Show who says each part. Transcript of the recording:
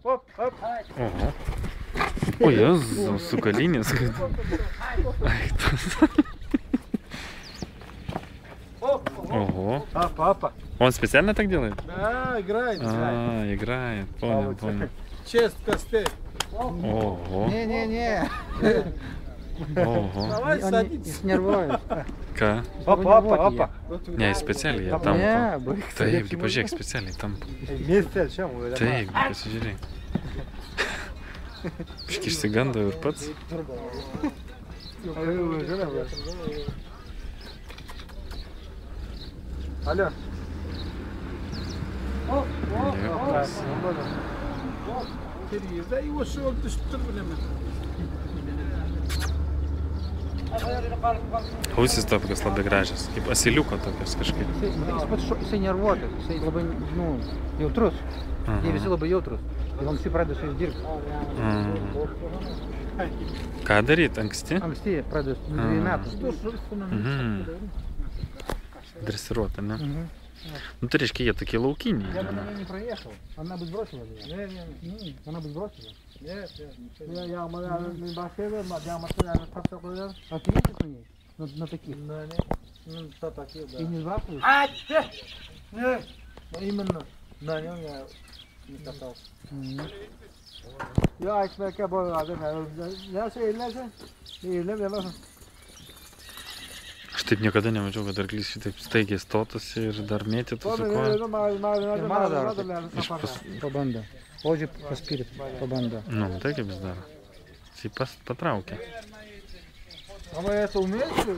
Speaker 1: Oho. O Jėzau, su galinės. Ого.
Speaker 2: Папа.
Speaker 1: Он специально так делает?
Speaker 2: Да, играет.
Speaker 1: Играет. Понял, понял.
Speaker 2: Чест костей.
Speaker 1: Ого.
Speaker 3: Не-не-не.
Speaker 1: Ого.
Speaker 2: Давай садись.
Speaker 3: Нервует.
Speaker 1: Ką?
Speaker 2: Папа.
Speaker 1: Ne, specialiai jie tampo.
Speaker 3: Ne, baik.
Speaker 1: Taip, gi pažiūrėk, specialiai tampo.
Speaker 2: Mieste čia mūsų.
Speaker 1: Taip, gi pasižiūrėk. Biški išsigando ir pats.
Speaker 2: Алло.
Speaker 1: Niekas.
Speaker 2: Да его шел, ты что, блин?
Speaker 1: Ausys tokios labai gražios, kaip asiliuko tokios kažkaip.
Speaker 3: Jisai nervuotas, jisai labai, jautrus. Jie visi labai jautrus. Ir anksti pradeda su jais dirbti.
Speaker 1: Ką daryti, anksti?
Speaker 3: Anksti pradeda, 2 metų.
Speaker 1: Dresiruota, ne? Nu, tai reiškia, jie tokie laukiniai.
Speaker 3: Я бы, наверное, не проехал. Она бы сбросила меня. Она бы сбросила. А ты ездишь на ней? На таких?
Speaker 2: Ну, что такие, да.
Speaker 3: И не сбрасываешь?
Speaker 2: Нет, именно на нем я не катался. Я эксперка был, я сейлился, и левел.
Speaker 1: Aš taip niekada nemačiau, kad arklys šitaip staigiai stotųsi ir dar mėtytų su koja.
Speaker 3: Mano daro. Pabando. Odžiai paspirit, pabando.
Speaker 1: Nu, tai kaip jis daro. Jis patraukia.
Speaker 2: А вы это умеете?